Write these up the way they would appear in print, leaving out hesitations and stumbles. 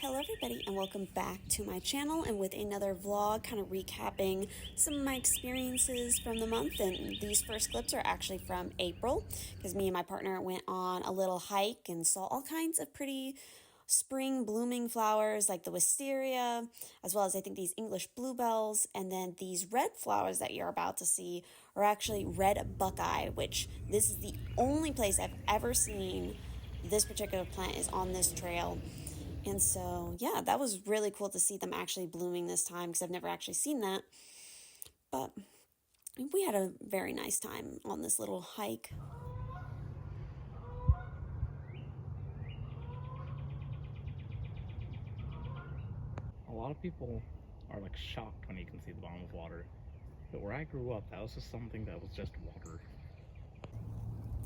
Hello everybody and welcome back to my channel and with another vlog kind of recapping some of my experiences from the month. And these first clips are actually from April because me and my partner went on a little hike and saw all kinds of pretty spring blooming flowers like the wisteria, as well as I think these English bluebells, and then these red flowers that you're about to see are actually red buckeye, which this is the only place I've ever seen this particular plant is on this trail. And so, yeah, that was really cool to see them actually blooming this time because I've never actually seen that. But we had a very nice time on this little hike. A lot of people are like shocked when you can see the bottom of water. But where I grew up, that was just something that was just water.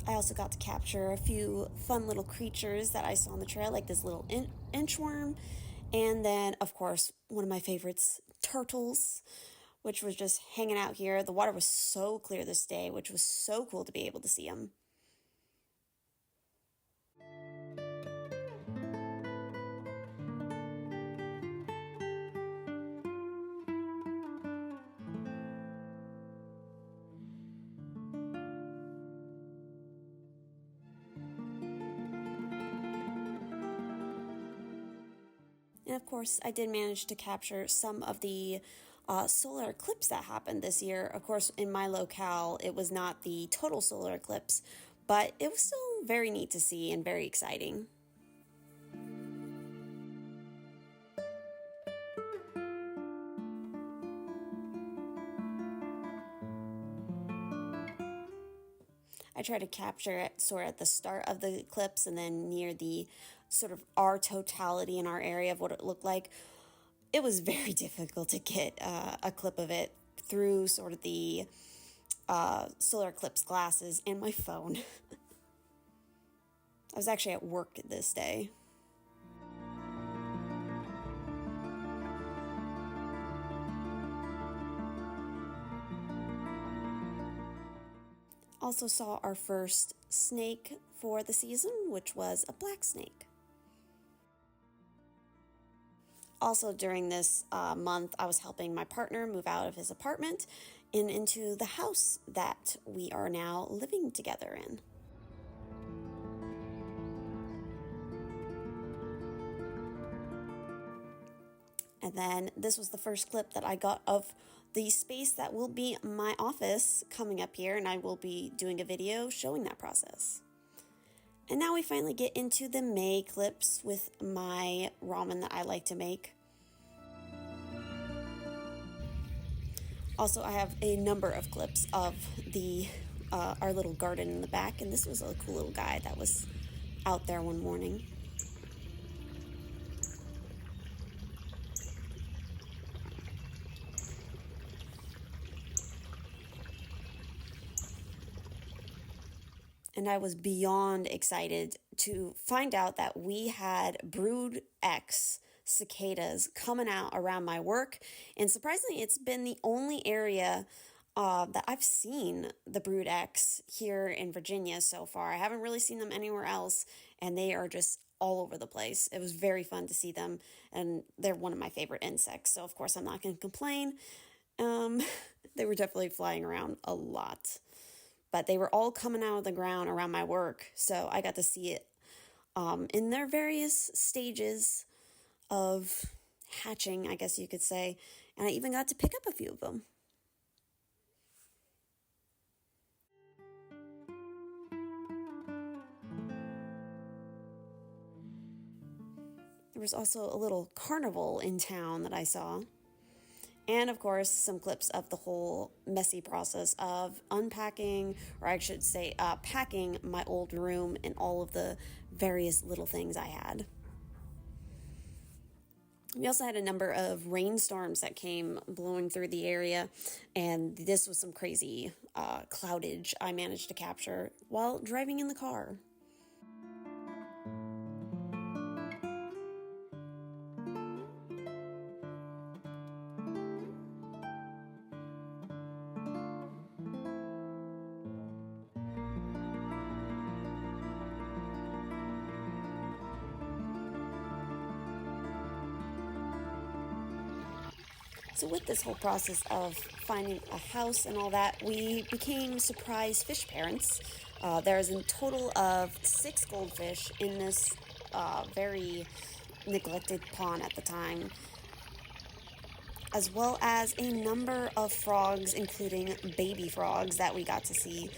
I also got to capture a few fun little creatures that I saw on the trail, like this little inchworm. And then, of course, one of my favorites, turtles, which was just hanging out here. The water was so clear this day, which was so cool to be able to see them. And of course, I did manage to capture some of the solar eclipse that happened this year. Of course, in my locale, it was not the total solar eclipse, but it was still very neat to see and very exciting. I tried to capture it sort of at the start of the eclipse and then near the sort of our totality in our area of what it looked like. It was very difficult to get a clip of it through sort of the solar eclipse glasses and my phone. I was actually at work this day. Also saw our first snake for the season, which was a black snake. Also during this month, I was helping my partner move out of his apartment and into the house that we are now living together in. And then this was the first clip that I got of the space that will be my office coming up here, and I will be doing a video showing that process. And now we finally get into the May clips with my ramen that I like to make. Also, I have a number of clips of the our little garden in the back, and this was a cool little guy that was out there one morning. And I was beyond excited to find out that we had Brood X cicadas coming out around my work. And surprisingly, it's been the only area that I've seen the Brood X here in Virginia so far. I haven't really seen them anywhere else, and they are just all over the place. It was very fun to see them, and they're one of my favorite insects. So, of course, I'm not going to complain. They were definitely flying around a lot. But they were all coming out of the ground around my work, so I got to see it in their various stages of hatching, I guess you could say, and I even got to pick up a few of them. There was also a little carnival in town that I saw. And of course, some clips of the whole messy process of unpacking, or I should say, packing my old room and all of the various little things I had. We also had a number of rainstorms that came blowing through the area, and this was some crazy cloudage I managed to capture while driving in the car. So with this whole process of finding a house and all that, we became surprise fish parents. There's a total of 6 goldfish in this very neglected pond at the time, as well as a number of frogs, including baby frogs that we got to see.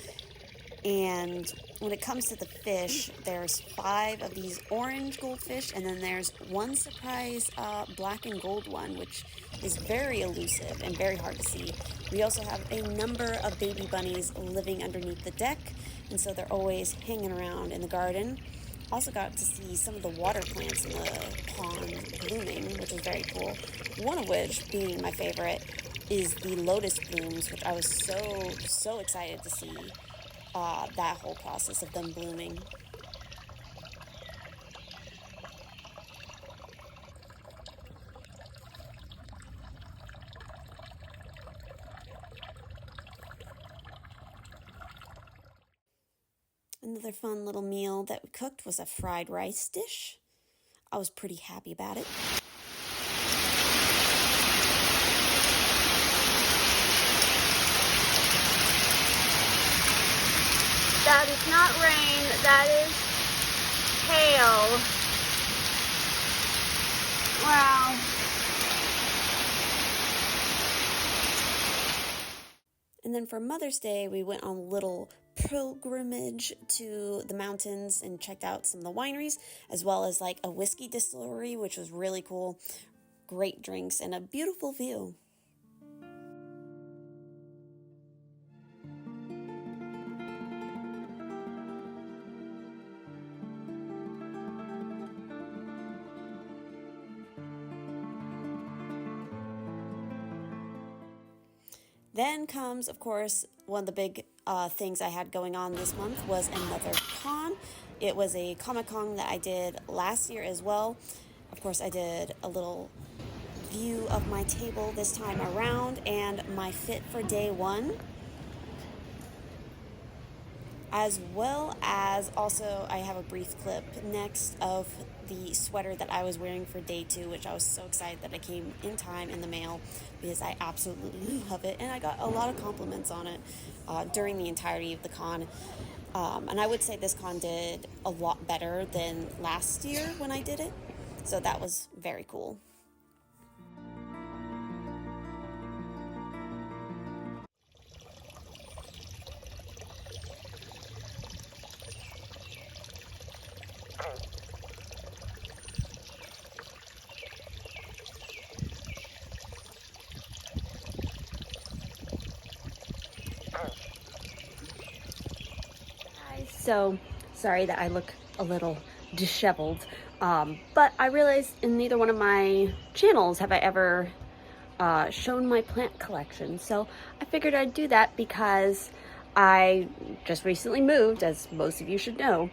And when it comes to the fish, there's 5 of these orange goldfish, and then there's one surprise black and gold one, which is very elusive and very hard to see. We also have a number of baby bunnies living underneath the deck, and so they're always hanging around in the garden. Also got to see some of the water plants in the pond blooming, which is very cool. One of which, being my favorite, is the lotus blooms, which I was so excited to see that whole process of them blooming. Another fun little meal that we cooked was a fried rice dish. I was pretty happy about it. That is not rain, that is hail. Wow. And then for Mother's Day, we went on a little pilgrimage to the mountains and checked out some of the wineries, as well as like a whiskey distillery, which was really cool. Great drinks and a beautiful view. Then comes, of course, one of the big things I had going on this month was another con. It was a Comic-Con that I did last year as well. Of course, I did a little view of my table this time around and my fit for day 1. As well as also I have a brief clip next of the sweater that I was wearing for day 2, which I was so excited that it came in time in the mail because I absolutely love it. And I got a lot of compliments on it during the entirety of the con. And I would say this con did a lot better than last year when I did it. So that was very cool. So sorry that I look a little disheveled, but I realized in neither one of my channels have I ever shown my plant collection. So I figured I'd do that because I just recently moved, as most of you should know.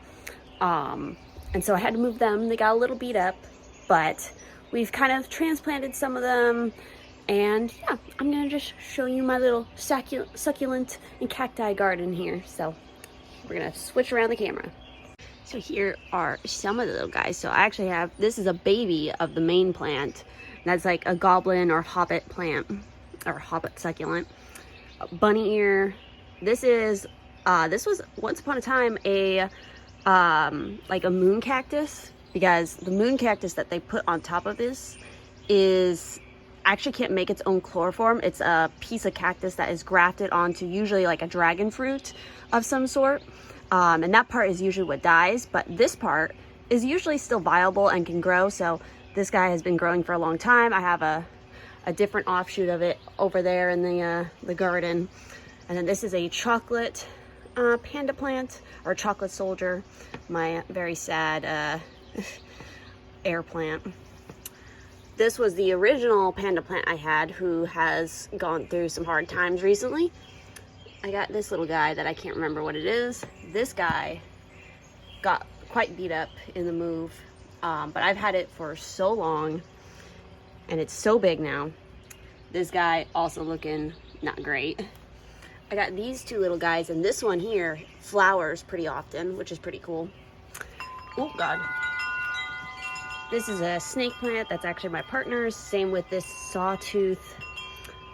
And so I had to move them. They got a little beat up, but we've kind of transplanted some of them. And yeah, I'm gonna just show you my little succulent and cacti garden here. So we're gonna switch around the camera. So here are some of the little guys. So I actually have, this is a baby of the main plant. That's like a goblin or hobbit plant, or hobbit succulent. Bunny ear. This is, this was once upon a time a, like a moon cactus, because the moon cactus that they put on top of this is, actually can't make its own chloroform. It's a piece of cactus that is grafted onto usually like a dragon fruit of some sort. And that part is usually what dies, but this part is usually still viable and can grow. So this guy has been growing for a long time. I have a different offshoot of it over there in the garden. And then this is a chocolate panda plant, or chocolate soldier, my very sad air plant. This was the original panda plant I had, who has gone through some hard times recently. I got this little guy that I can't remember what it is. This guy got quite beat up in the move, but I've had it for so long and it's so big now. This guy also looking not great. I got these two little guys, and this one here flowers pretty often, which is pretty cool. Oh God. This is a snake plant that's actually my partner's. Same with this sawtooth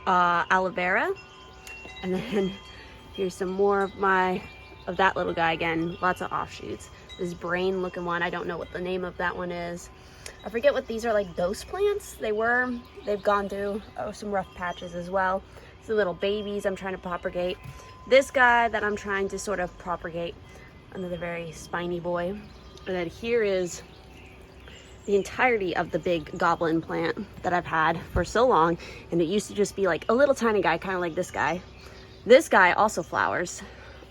aloe vera. And then here's some more of that little guy again, lots of offshoots. This brain looking one, I don't know what the name of that one is. I forget what these are, like ghost plants. They've gone through some rough patches as well. Some little babies I'm trying to propagate. This guy that I'm trying to sort of propagate, another very spiny boy. And then here is the entirety of the big goblin plant that I've had for so long. And it used to just be like a little tiny guy, kind of like this guy. This guy also flowers,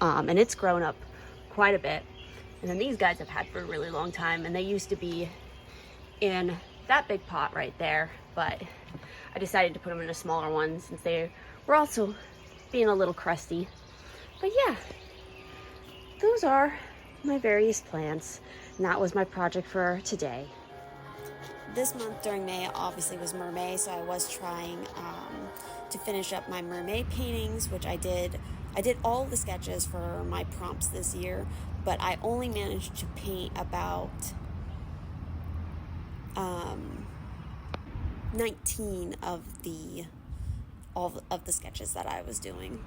and it's grown up quite a bit. And then these guys I've had for a really long time, and they used to be in that big pot right there, but I decided to put them in a smaller one since they were also being a little crusty. But yeah, those are my various plants, and that was my project for today. This month during May obviously was Mermaid, so I was trying to finish up my mermaid paintings, which I did. I did all the sketches for my prompts this year, but I only managed to paint about 19 of all of the sketches that I was doing.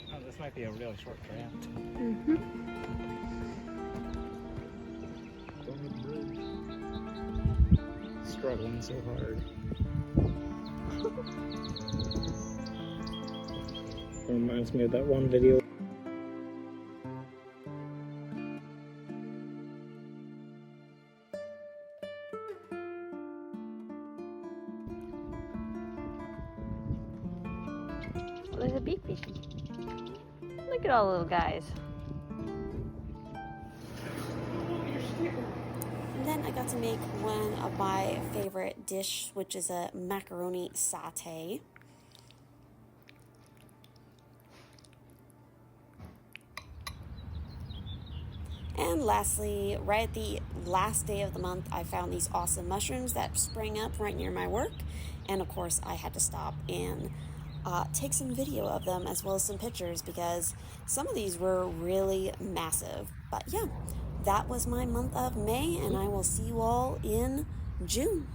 Oh, this might be a really short draft. Struggling so hard. Reminds me of that one video. There's a beak fish. Look at all the little guys. And then I got to make one of my favorite dish, which is a macaroni satay. And lastly, right at the last day of the month, I found these awesome mushrooms that sprang up right near my work. And of course, I had to stop and take some video of them as well as some pictures because some of these were really massive. But yeah, that was my month of May, and I will see you all in June.